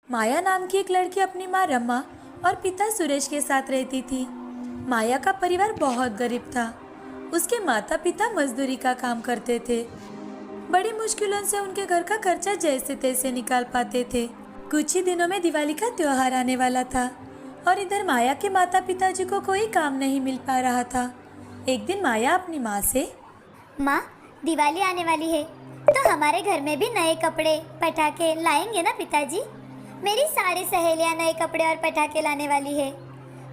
माया नाम की एक लड़की अपनी माँ रमा और पिता सुरेश के साथ रहती थी। माया का परिवार बहुत गरीब था। उसके माता पिता मजदूरी का काम करते थे। बड़ी मुश्किलों से उनके घर का खर्चा जैसे तैसे निकाल पाते थे। कुछ ही दिनों में दिवाली का त्योहार आने वाला था और इधर माया के माता पिताजी को कोई काम नहीं मिल पा रहा था। एक दिन माया अपनी माँ से, माँ, दिवाली आने वाली है तो हमारे घर में भी नए कपड़े पटाखे लाएंगे ना पिताजी? मेरी सारी सहेलियाँ नए कपड़े और पटाखे लाने वाली है।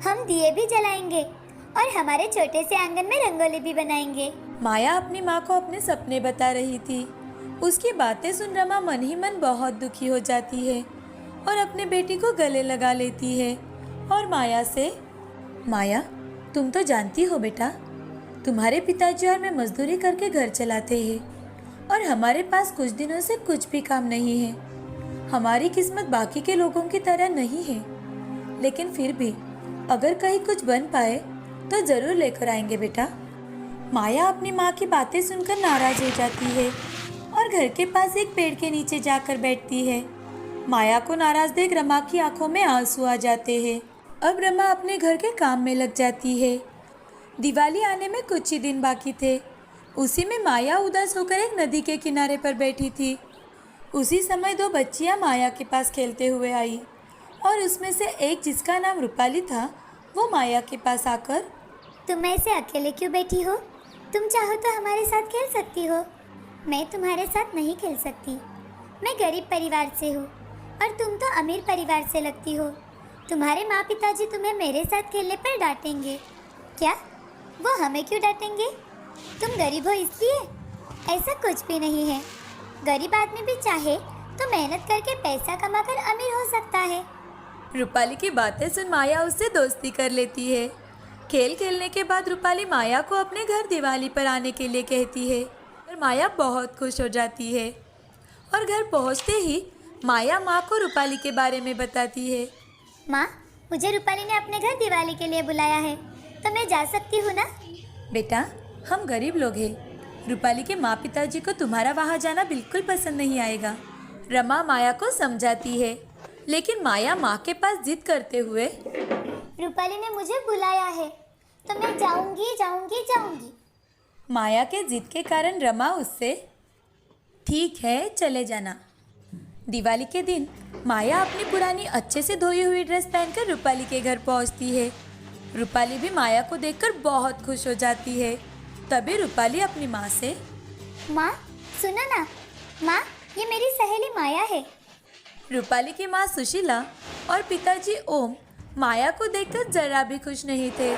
हम दिए भी जलाएंगे और हमारे छोटे से आंगन में रंगोली भी बनाएंगे। माया अपनी माँ को अपने सपने बता रही थी। उसकी बातें सुन रमा मन ही मन बहुत दुखी हो जाती है और अपने बेटी को गले लगा लेती है और माया से, माया, तुम तो जानती हो बेटा, तुम्हारे पिताजी और मैं मजदूरी करके घर चलाते हैं और हमारे पास कुछ दिनों से कुछ भी काम नहीं है। हमारी किस्मत बाकी के लोगों की तरह नहीं है, लेकिन फिर भी अगर कहीं कुछ बन पाए तो जरूर लेकर आएंगे बेटा। माया अपनी माँ की बातें सुनकर नाराज हो जाती है और घर के पास एक पेड़ के नीचे जाकर बैठती है। माया को नाराज देख रमा की आंखों में आंसू आ जाते हैं। अब रमा अपने घर के काम में लग जाती है। दिवाली आने में कुछ ही दिन बाकी थे। उसी में माया उदास होकर एक नदी के किनारे पर बैठी थी। उसी समय दो बच्चियां माया के पास खेलते हुए आई और उसमें से एक, जिसका नाम रूपाली था, वो माया के पास आकर, तुम ऐसे अकेले क्यों बैठी हो? तुम चाहो तो हमारे साथ खेल सकती हो। मैं तुम्हारे साथ नहीं खेल सकती। मैं गरीब परिवार से हूँ और तुम तो अमीर परिवार से लगती हो। तुम्हारे माँ पिताजी तुम्हें मेरे साथ खेलने पर डांटेंगे। क्या? वो हमें क्यों डांटेंगे? तुम गरीब हो इसलिए? ऐसा कुछ भी नहीं है। गरीब आदमी भी चाहे तो मेहनत करके पैसा कमाकर अमीर हो सकता है। रूपाली की बातें सुन माया उससे दोस्ती कर लेती है। खेल खेलने के बाद रूपाली माया को अपने घर दिवाली पर आने के लिए कहती है और माया बहुत खुश हो जाती है। और घर पहुंचते ही माया माँ को रूपाली के बारे में बताती है। माँ, मुझे रूपाली ने अपने घर दिवाली के लिए बुलाया है, तो मैं जा सकती हूँ ना? बेटा, हम गरीब लोग हैं। रूपाली के माँ पिताजी को तुम्हारा वहाँ जाना बिल्कुल पसंद नहीं आएगा। रमा माया को समझाती है, लेकिन माया माँ के पास जिद करते हुए, रूपाली ने मुझे बुलाया है तो मैं जाऊंगी जाऊंगी जाऊंगी। माया के जिद के कारण रमा उससे, ठीक है चले जाना। दिवाली के दिन माया अपनी पुरानी अच्छे से धोई हुई ड्रेस पहनकर रूपाली के घर पहुंचती है। रूपाली भी माया को देखकर बहुत खुश हो जाती है। तभी रूपाली अपनी माँ से, माँ सुनो ना, माँ ये मेरी सहेली माया है। रूपाली की माँ सुशीला और पिताजी ओम माया को देखकर जरा भी खुश नहीं थे।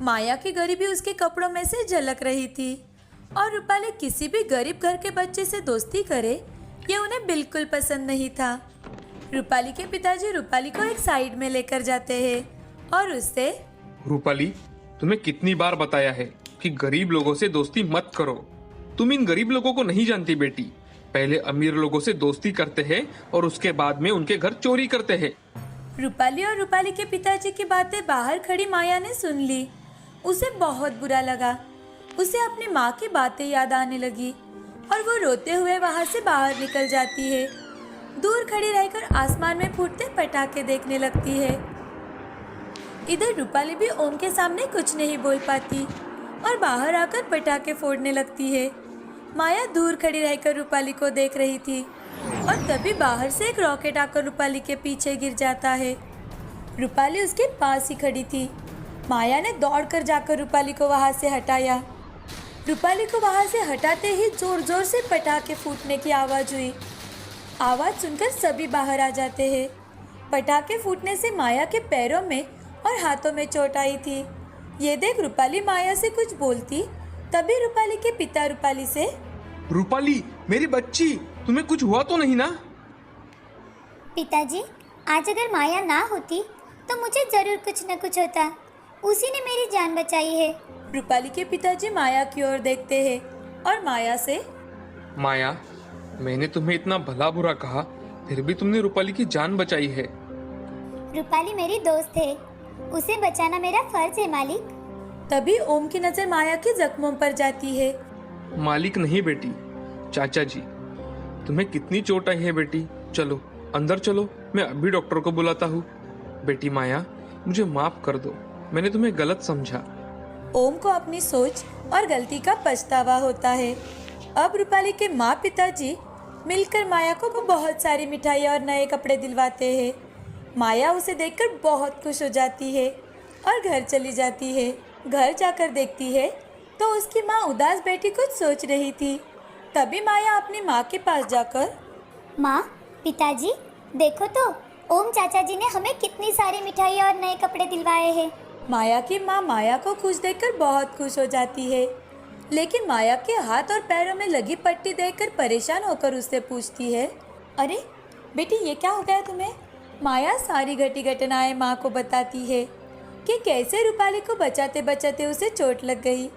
माया की गरीबी उसके कपड़ों में से झलक रही थी और रूपाली किसी भी गरीब घर के बच्चे से दोस्ती करे ये उन्हें बिल्कुल पसंद नहीं था। रूपाली के पिताजी रूपाली को एक साइड में लेकर जाते हैं और उससे, रूपाली, तुम्हें कितनी बार बताया है कि गरीब लोगों से दोस्ती मत करो। तुम इन गरीब लोगों को नहीं जानती बेटी। पहले अमीर लोगों से दोस्ती करते हैं और उसके बाद में उनके घर चोरी करते हैं। रूपाली और रूपाली के पिताजी की बातें बाहर खड़ी माया ने सुन ली। उसे बहुत बुरा लगा। उसे अपनी माँ की बातें याद आने लगी और वो रोते हुए वहाँ से बाहर निकल जाती है। दूर खड़ी रहकर आसमान में फूटते पटाखे देखने लगती है। इधर रूपाली भी ओम के सामने कुछ नहीं बोल पाती और बाहर आकर पटाखे फोड़ने लगती है। माया दूर खड़ी रहकर रूपाली को देख रही थी और तभी बाहर से एक रॉकेट आकर रूपाली के पीछे गिर जाता है। रूपाली उसके पास ही खड़ी थी। माया ने दौड़कर जाकर रूपाली को वहां से हटाया। रूपाली को वहां से हटाते ही जोर जोर से पटाखे फूटने की आवाज़ हुई। आवाज़ सुनकर सभी बाहर आ जाते हैं। पटाखे फूटने से माया के पैरों में और हाथों में चोट आई थी। ये देख रूपाली माया से कुछ बोलती, तभी रूपाली के पिता रूपाली से, रूपाली मेरी बच्ची, तुम्हें कुछ हुआ तो नहीं ना? पिताजी, आज अगर माया ना होती तो मुझे जरूर कुछ न कुछ होता। उसी ने मेरी जान बचाई है। रूपाली के पिताजी माया की ओर देखते हैं और माया से, माया, मैंने तुम्हें इतना भला बुरा कहा, फिर भी तुमने रूपाली की जान बचाई है। रूपाली मेरी दोस्त है, उसे बचाना मेरा फर्ज है मालिक। तभी ओम की नजर माया के जख्मों पर जाती है। मालिक नहीं बेटी, चाचा जी। तुम्हें कितनी चोट आई है बेटी? चलो अंदर चलो, मैं अभी डॉक्टर को बुलाता हूँ। बेटी माया, मुझे माफ कर दो, मैंने तुम्हें गलत समझा। ओम को अपनी सोच और गलती का पछतावा होता है। अब रूपाली के माँ पिताजी मिलकर माया को बहुत सारी मिठाइयाँ और नए कपड़े दिलवाते हैं। माया उसे देखकर बहुत खुश हो जाती है और घर चली जाती है। घर जाकर देखती है तो उसकी माँ उदास बैठी कुछ सोच रही थी। तभी माया अपनी माँ के पास जाकर, माँ, पिताजी, देखो तो ओम चाचा जी ने हमें कितनी सारी मिठाई और नए कपड़े दिलवाए हैं। माया की माँ माया को खुश देखकर बहुत खुश हो जाती है, लेकिन माया के हाथ और पैरों में लगी पट्टी देखकर परेशान होकर उससे पूछती है, अरे बेटी, ये क्या हो गया तुम्हें? माया सारी घटी घटनाएं माँ को बताती है कि कैसे रूपाली को बचाते बचाते उसे चोट लग गई।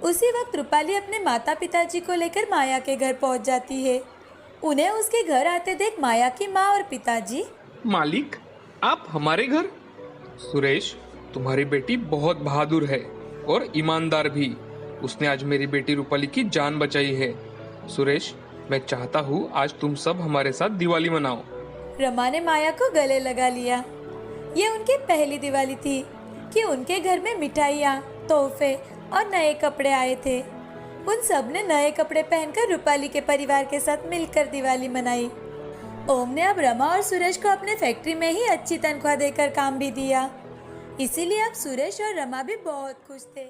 उसी वक्त रूपाली अपने माता पिताजी को लेकर माया के घर पहुंच जाती है। उन्हें उसके घर आते देख माया की माँ और पिताजी, मालिक, आप हमारे घर? सुरेश, तुम्हारी बेटी बहुत बहादुर है और ईमानदार भी। उसने आज मेरी बेटी रूपाली की जान बचाई है। सुरेश, मैं चाहता हूँ आज तुम सब हमारे साथ दिवाली मनाओ। रमा ने माया को गले लगा लिया। ये उनकी पहली दिवाली थी कि उनके घर में मिठाइयाँ, तोहफे और नए कपड़े आए थे। उन सब ने नए कपड़े पहनकर रूपाली के परिवार के साथ मिलकर दिवाली मनाई। ओम ने अब रमा और सुरेश को अपने फैक्ट्री में ही अच्छी तनख्वाह देकर काम भी दिया। इसीलिए अब सुरेश और रमा भी बहुत खुश थे।